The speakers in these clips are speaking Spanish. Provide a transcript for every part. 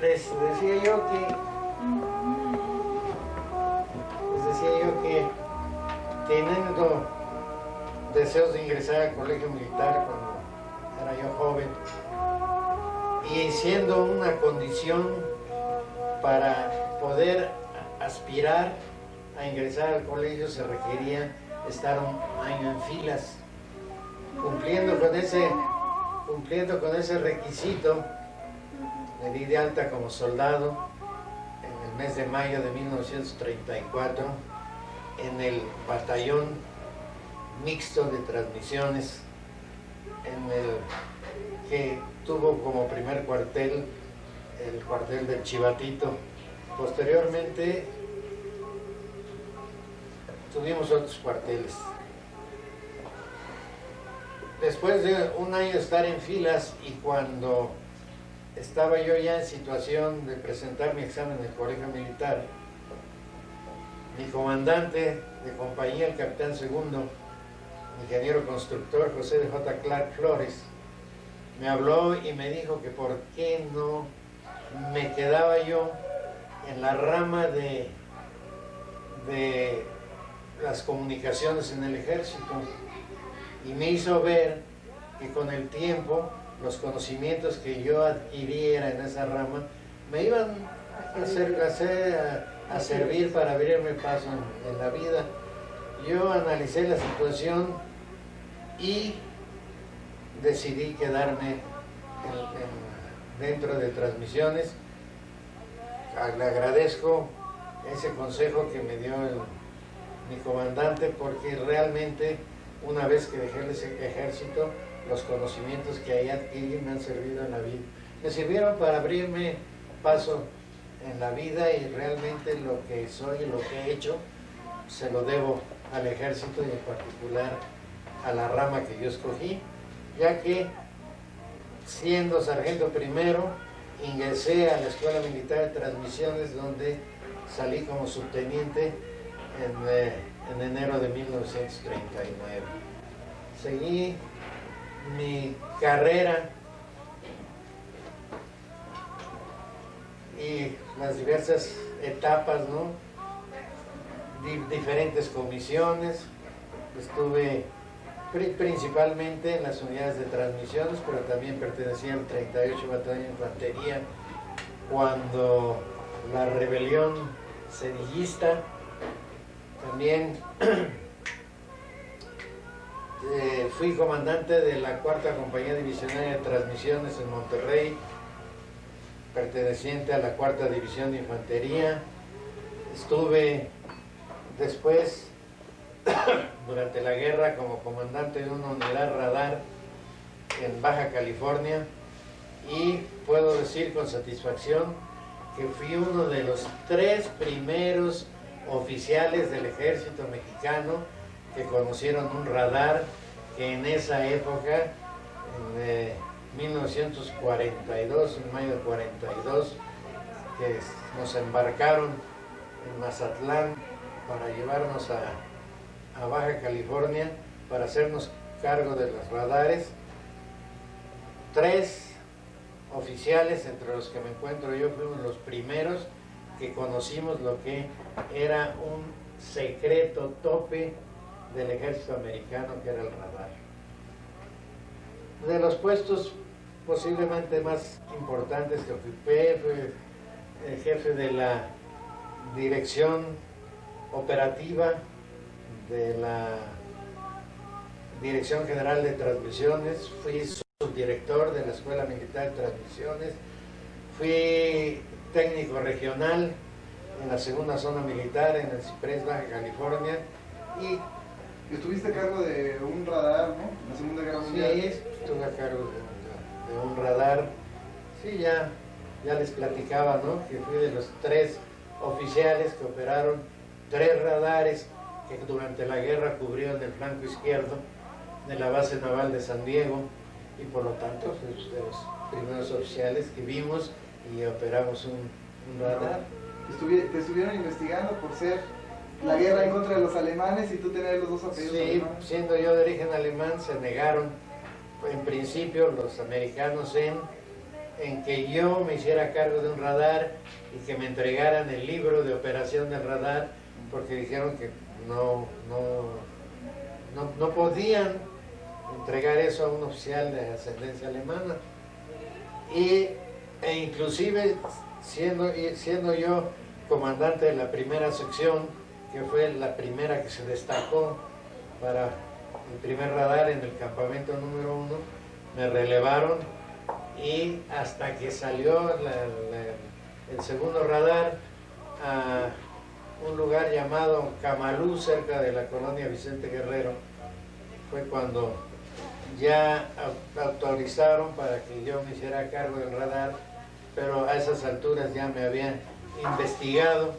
les decía yo que teniendo deseos de ingresar al colegio militar cuando era yo joven y siendo una condición para poder aspirar a ingresar al colegio se requería estar un año en filas. Cumpliendo con ese requisito, me di de alta como soldado en el mes de mayo de 1934 en el batallón mixto de transmisiones, en el que tuvo como primer cuartel el cuartel del Chivatito. Posteriormente tuvimos otros cuarteles. Después de un año de estar en filas y cuando estaba yo ya en situación de presentar mi examen en el colegio militar, mi comandante de compañía, el capitán segundo, ingeniero constructor José de J. Clark Flores, me habló y me dijo que por qué no me quedaba yo en la rama de las comunicaciones en el ejército, y me hizo ver que con el tiempo los conocimientos que yo adquiriera en esa rama me iban a servir para abrirme paso en la vida. Yo analicé la situación y decidí quedarme dentro de transmisiones. Le agradezco ese consejo que me dio mi comandante, porque realmente una vez que dejé el ejército, los conocimientos que ahí adquirí me han servido en la vida. Me sirvieron para abrirme paso en la vida, y realmente lo que soy y lo que he hecho se lo debo al ejército, y en particular a la rama que yo escogí, ya que siendo sargento primero ingresé a la Escuela Militar de Transmisiones, donde salí como subteniente en enero de 1939. Seguí mi carrera y las diversas etapas, ¿no? Diferentes comisiones. Estuve principalmente en las unidades de transmisiones, pero también pertenecía al 38 Batallón de Infantería cuando la rebelión sedillista. También fui comandante de la 4ª Compañía Divisionaria de Transmisiones en Monterrey, perteneciente a la 4ª División de Infantería. Estuve después, durante la guerra, como comandante de una unidad radar en Baja California, y puedo decir con satisfacción que fui uno de los 3 primeros oficiales del ejército mexicano que conocieron un radar que en esa época, en 1942, en mayo de 42, que nos embarcaron en Mazatlán para llevarnos a Baja California para hacernos cargo de los radares. 3 oficiales, entre los que me encuentro yo, fuimos los primeros que conocimos lo que era un secreto tope del ejército americano, que era el radar. De los puestos posiblemente más importantes que ocupé, fue el jefe de la dirección operativa de la Dirección General de Transmisiones, fui subdirector de la Escuela Militar de Transmisiones, fui técnico regional en la 2ª Zona Militar en el Ciprés, Baja California, y estuviste a cargo de un radar, ¿no? En la Segunda Guerra Mundial. Sí, estuve a cargo de un radar. Sí, ya les platicaba, ¿no? Que fui de los 3 oficiales que operaron 3 radares que durante la guerra cubrieron el flanco izquierdo de la base naval de San Diego, y por lo tanto fui de los primeros oficiales que vimos y operamos un radar. Te estuvieron investigando por ser la guerra en contra de los alemanes y tú tener los 2 apellidos alemanes. Siendo yo de origen alemán, se negaron en principio los americanos en en que yo me hiciera cargo de un radar y que me entregaran el libro de operación del radar, porque dijeron que no podían entregar eso a un oficial de ascendencia alemana. E inclusive siendo yo comandante de la primera sección, que fue la primera que se destacó para el primer radar en el campamento número 1, me relevaron, y hasta que salió el segundo radar a un lugar llamado Camalú, cerca de la colonia Vicente Guerrero, fue cuando ya autorizaron para que yo me hiciera cargo del radar, pero a esas alturas ya me habían investigado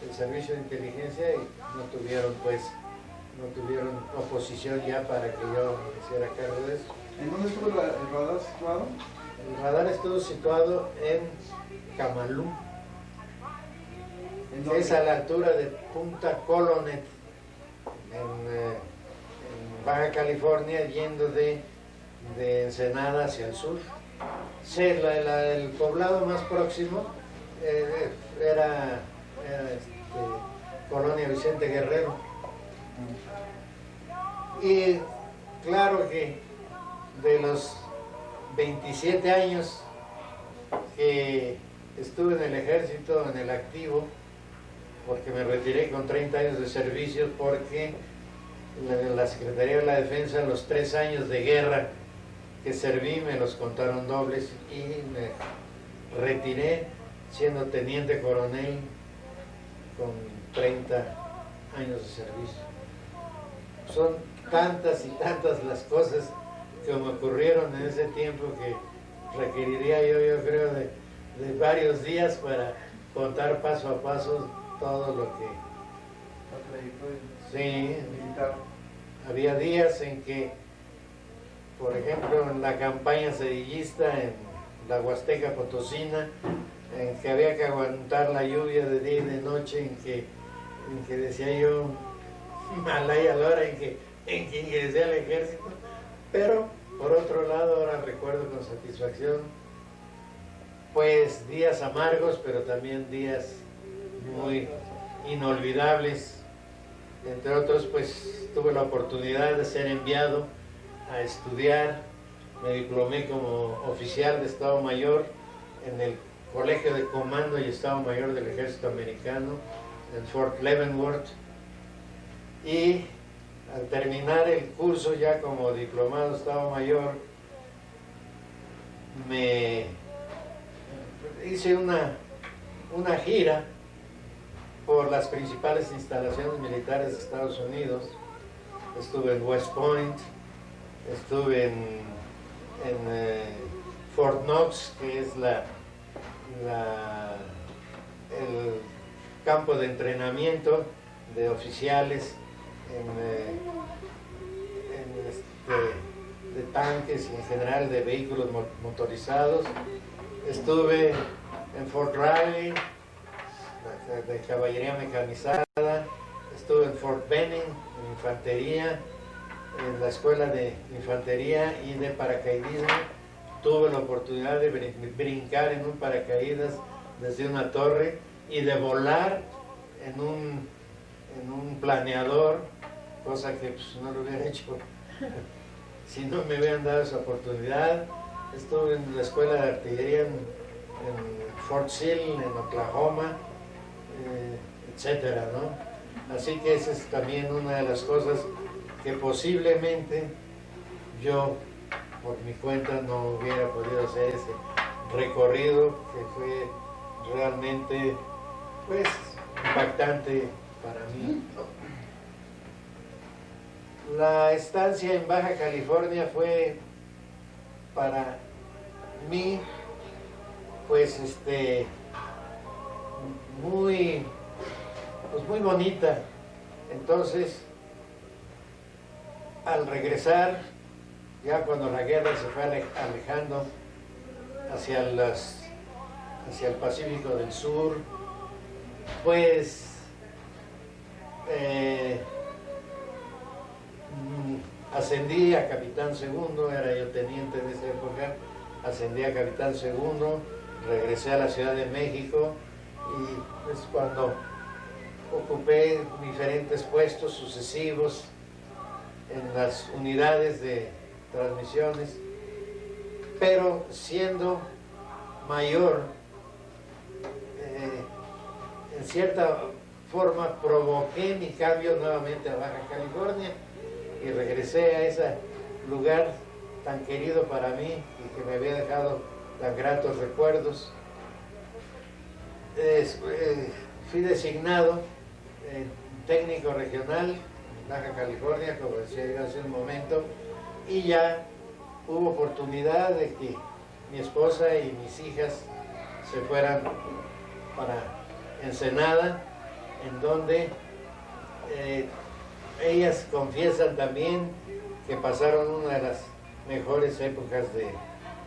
el servicio de inteligencia y no tuvieron oposición ya para que yo me hiciera cargo de eso. ¿En dónde estuvo el radar situado? El radar estuvo situado en Camalú. Es a la altura de Punta Colonet, en Baja California, yendo de Ensenada hacia el sur. Sí, el poblado más próximo era Colonia Vicente Guerrero. Y claro que de los 27 años que estuve en el ejército, en el activo, porque me retiré con 30 años de servicio, porque la Secretaría de la Defensa, los 3 años de guerra que serví, me los contaron dobles, y me retiré siendo teniente coronel con 30 años de servicio. Son tantas y tantas las cosas que me ocurrieron en ese tiempo que requeriría yo creo de varios días para contar paso a paso todo lo que... Sí, había días en que, por ejemplo, en la campaña sedillista en la Huasteca Potosina, en que había que aguantar la lluvia de día y de noche, en que decía yo, Malaya, a la hora en que ingresé al ejército. Pero, por otro lado, ahora recuerdo con satisfacción, pues días amargos, pero también días muy inolvidables. Entre otros, pues tuve la oportunidad de ser enviado a estudiar. Me diplomé como oficial de Estado Mayor en el Colegio de Comando y Estado Mayor del Ejército Americano en Fort Leavenworth, y al terminar el curso ya como diplomado de Estado Mayor me hice una gira por las principales instalaciones militares de Estados Unidos. Estuve en West Point, estuve en Fort Knox, que es el campo de entrenamiento de oficiales de tanques y en general de vehículos motorizados. Estuve en Fort Riley, de caballería mecanizada. Estuve en Fort Benning, en infantería, en la escuela de infantería y de paracaidismo. Tuve la oportunidad de brincar en un paracaídas desde una torre y de volar en un planeador, cosa que pues, no lo hubiera hecho si no me hubieran dado esa oportunidad. Estuve en la escuela de artillería en Fort Sill, en Oklahoma, etcétera, ¿no? Así que esa es también una de las cosas que posiblemente yo por mi cuenta no hubiera podido hacer, ese recorrido que fue realmente pues impactante para mí. La estancia en Baja California fue para mí pues muy bonita. Entonces, al regresar, ya cuando la guerra se fue alejando hacia el Pacífico del Sur, pues ascendí a capitán segundo, era yo teniente en esa época, ascendí a capitán segundo, regresé a la Ciudad de México y es cuando ocupé diferentes puestos sucesivos en las unidades de transmisiones, pero siendo mayor, en cierta forma provoqué mi cambio nuevamente a Baja California y regresé a ese lugar tan querido para mí y que me había dejado tan gratos recuerdos. Fui designado técnico regional en Baja California, como decía yo hace un momento, y ya hubo oportunidad de que mi esposa y mis hijas se fueran para Ensenada, en donde ellas confiesan también que pasaron una de las mejores épocas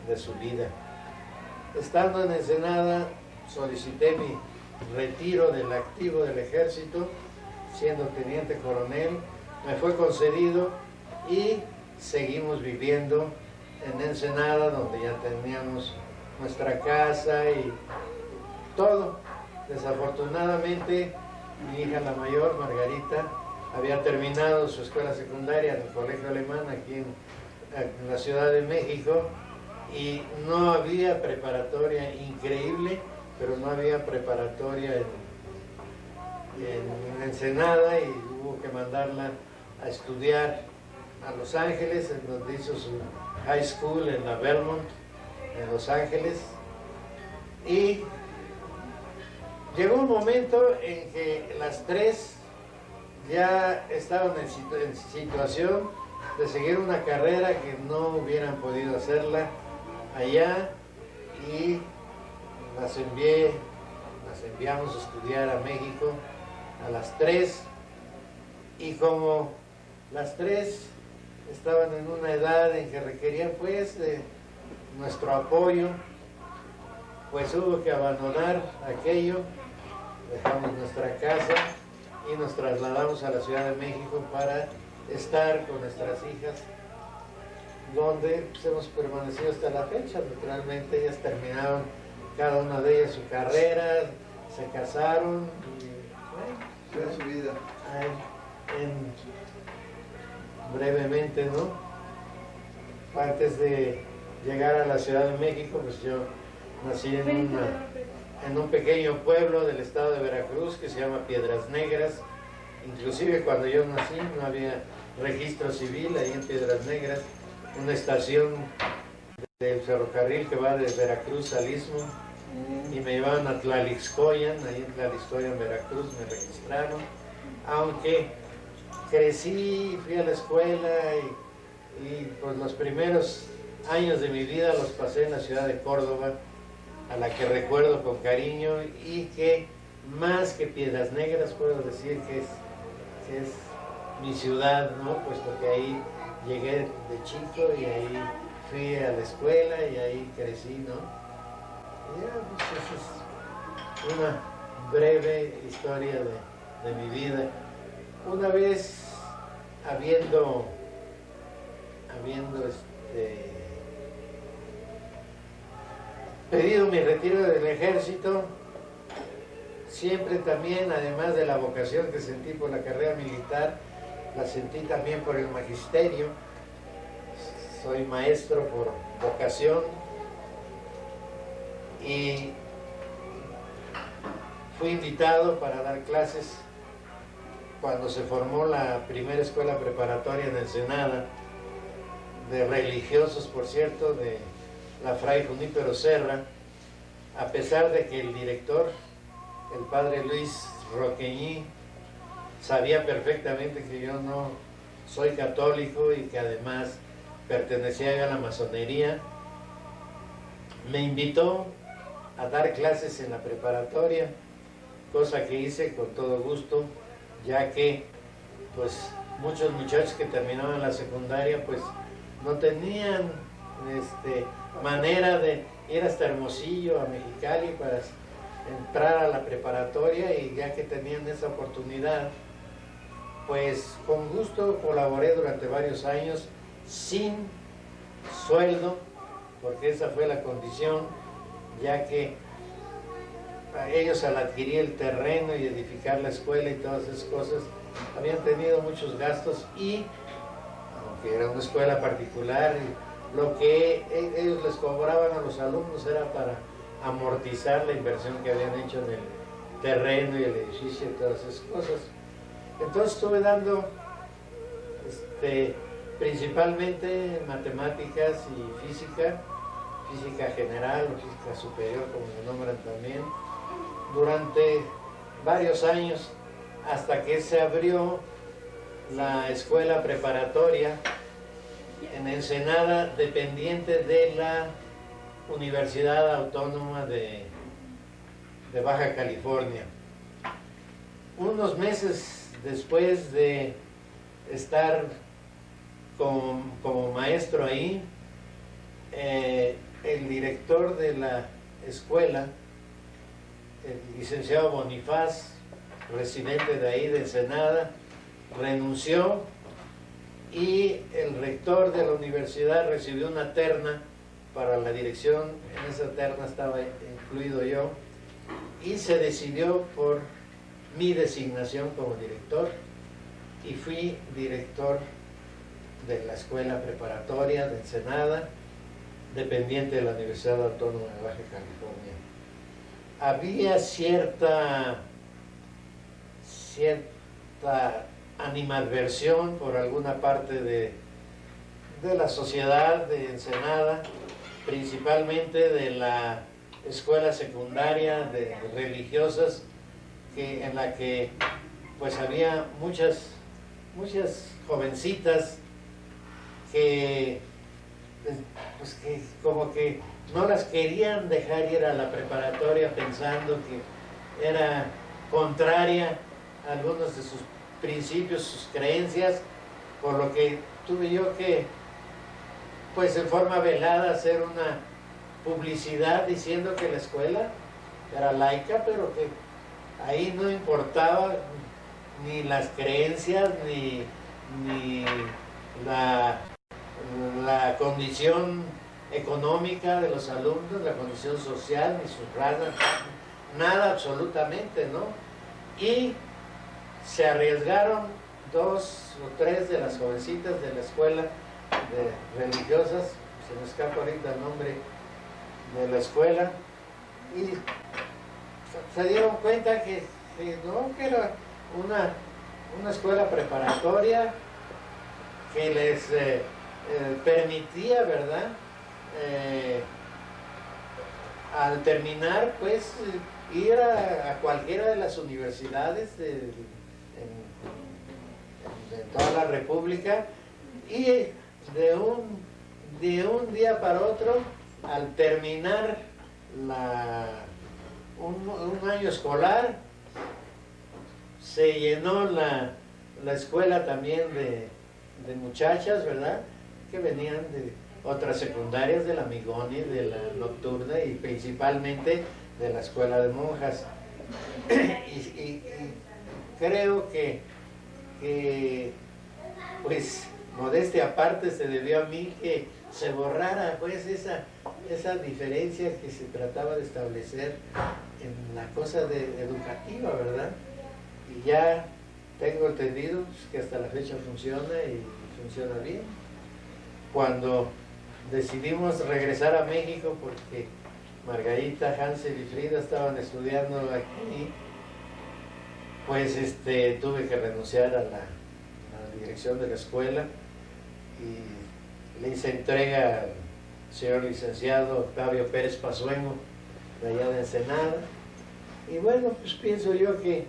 de su vida. Estando en Ensenada, solicité mi retiro del activo del ejército, siendo teniente coronel, me fue concedido y seguimos viviendo en Ensenada, donde ya teníamos nuestra casa y todo. Desafortunadamente, mi hija la mayor, Margarita, había terminado su escuela secundaria en el Colegio Alemán aquí en la Ciudad de México y no había preparatoria, increíble, pero no había preparatoria en Ensenada y hubo que mandarla a estudiar a Los Ángeles, en donde hizo su high school en la Belmont, en Los Ángeles. Y llegó un momento en que las tres ya estaban en situación de seguir una carrera que no hubieran podido hacerla allá y las enviamos a estudiar a México a las tres, y como las tres estaban en una edad en que requerían pues de nuestro apoyo, pues hubo que abandonar aquello, dejamos nuestra casa y nos trasladamos a la Ciudad de México para estar con nuestras hijas, donde pues, hemos permanecido hasta la fecha. Naturalmente ellas terminaron cada una de ellas su carrera, se casaron y bueno, su vida. Brevemente, ¿no? Antes de llegar a la Ciudad de México, pues yo nací en un pequeño pueblo del estado de Veracruz que se llama Piedras Negras. Inclusive cuando yo nací no había registro civil ahí en Piedras Negras, una estación del ferrocarril que va de Veracruz al Istmo, y me llevaban a Tlalixcoyan, ahí en Tlalixcoyan, Veracruz, me registraron, aunque crecí, fui a la escuela y pues los primeros años de mi vida los pasé en la ciudad de Córdoba, a la que recuerdo con cariño y que más que Piedras Negras puedo decir que es mi ciudad, ¿no? Puesto que ahí llegué de chico y ahí fui a la escuela y ahí crecí, ¿no? Y ya, pues esa es una breve historia de mi vida. Una vez habiendo pedido mi retiro del ejército, siempre también, además de la vocación que sentí por la carrera militar, la sentí también por el magisterio. Soy maestro por vocación y fui invitado para dar clases cuando se formó la primera escuela preparatoria en Ensenada, de religiosos, por cierto, de la Fray Junípero Serra, a pesar de que el director, el padre Luis Roqueñí, sabía perfectamente que yo no soy católico y que además pertenecía a la masonería. Me invitó a dar clases en la preparatoria, cosa que hice con todo gusto, ya que pues muchos muchachos que terminaban la secundaria pues no tenían manera de ir hasta Hermosillo, a Mexicali, para entrar a la preparatoria, y ya que tenían esa oportunidad, pues con gusto colaboré durante varios años sin sueldo porque esa fue la condición, ya que ellos al adquirir el terreno y edificar la escuela y todas esas cosas, habían tenido muchos gastos y, aunque era una escuela particular, lo que ellos les cobraban a los alumnos era para amortizar la inversión que habían hecho en el terreno y el edificio y todas esas cosas. Entonces estuve dando principalmente matemáticas y física general o física superior, como se nombran también, durante varios años, hasta que se abrió la escuela preparatoria en Ensenada, dependiente de la Universidad Autónoma de Baja California. Unos meses después de estar como maestro ahí, el director de la escuela, el licenciado Bonifaz, residente de ahí de Ensenada, renunció y el rector de la universidad recibió una terna para la dirección. En esa terna estaba incluido yo y se decidió por mi designación como director y fui director de la escuela preparatoria de Ensenada, dependiente de la Universidad Autónoma de Baja California. Había cierta animadversión por alguna parte de la sociedad de Ensenada, principalmente de la escuela secundaria de religiosas, en la que pues había muchas jovencitas que como que no las querían dejar ir a la preparatoria, pensando que era contraria a algunos de sus principios, sus creencias, por lo que tuve yo que, pues en forma velada, hacer una publicidad diciendo que la escuela era laica, pero que ahí no importaba ni las creencias, ni la condición económica de los alumnos, la condición social, ni sus razas, nada absolutamente, ¿no? Y se arriesgaron 2 o 3 de las jovencitas de la escuela de religiosas, se me escapa ahorita el nombre de la escuela, y se dieron cuenta que no, que era una escuela preparatoria que les permitía, ¿verdad? Al terminar, pues, ir a cualquiera de las universidades de toda la República, y de un día para otro, al terminar un año escolar, se llenó la escuela también de muchachas, ¿verdad?, que venían de otras secundarias, de la Migoni, de la Nocturna y principalmente de la escuela de monjas. y creo que pues modestia aparte, se debió a mí que se borrara pues esa diferencia que se trataba de establecer en la cosa educativa, ¿verdad? Y ya tengo entendido pues, que hasta la fecha funciona y funciona bien. Cuando decidimos regresar a México, porque Margarita, Hansel y Frida estaban estudiando aquí, pues tuve que renunciar a la dirección de la escuela y le hice entrega al señor licenciado Octavio Pérez Pazuengo, de allá de Ensenada. Y bueno, pues pienso yo que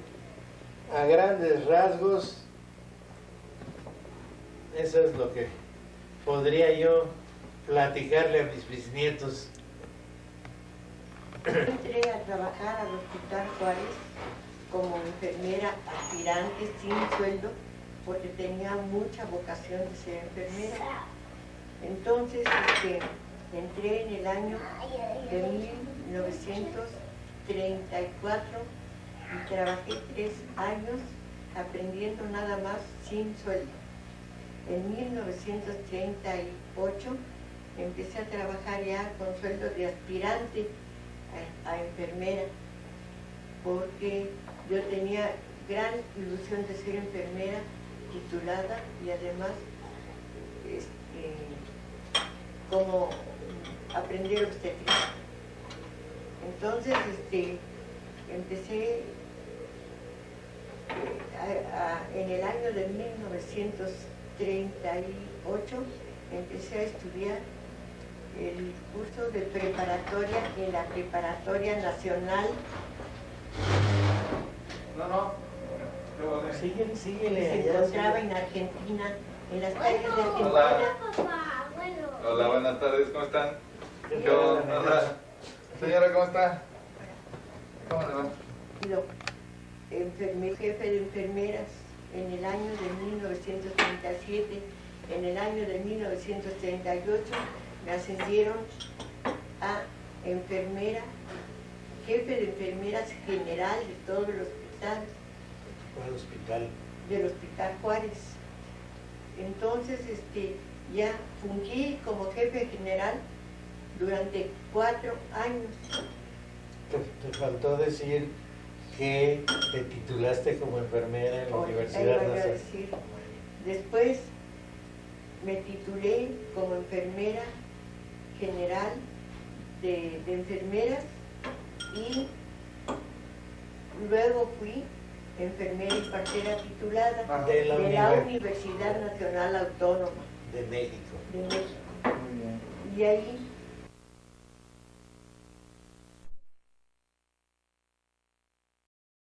a grandes rasgos eso es lo que podría yo platicarle a mis bisnietos. Entré a trabajar al Hospital Juárez como enfermera aspirante sin sueldo, porque tenía mucha vocación de ser enfermera. Entonces entré en el año de 1934 y trabajé 3 años aprendiendo nada más sin sueldo. En 1938 empecé a trabajar ya con sueldo de aspirante a enfermera, porque yo tenía gran ilusión de ser enfermera titulada y además como aprender obstétrica. Entonces empecé en el año de 1938, empecé a estudiar el curso de preparatoria en la Preparatoria Nacional. Síguele, Se encontraba en Argentina, en las calles de Argentina. Hola, buenas tardes, ¿cómo están? Hola. Señora, ¿cómo está? ¿Cómo le va? Jefe de enfermeras en el año de 1937, en el año de 1938 me ascendieron a enfermera, jefe de enfermeras general de todo el hospital. ¿Cuál hospital? Del Hospital Juárez. Entonces ya fungí como jefe general durante 4 años. Te faltó decir que te titulaste como enfermera en la Universidad Nacional. Después me titulé como enfermera general de enfermeras y luego fui enfermera y partera titulada de la Universidad Nacional Autónoma de México. Muy bien. Y ahí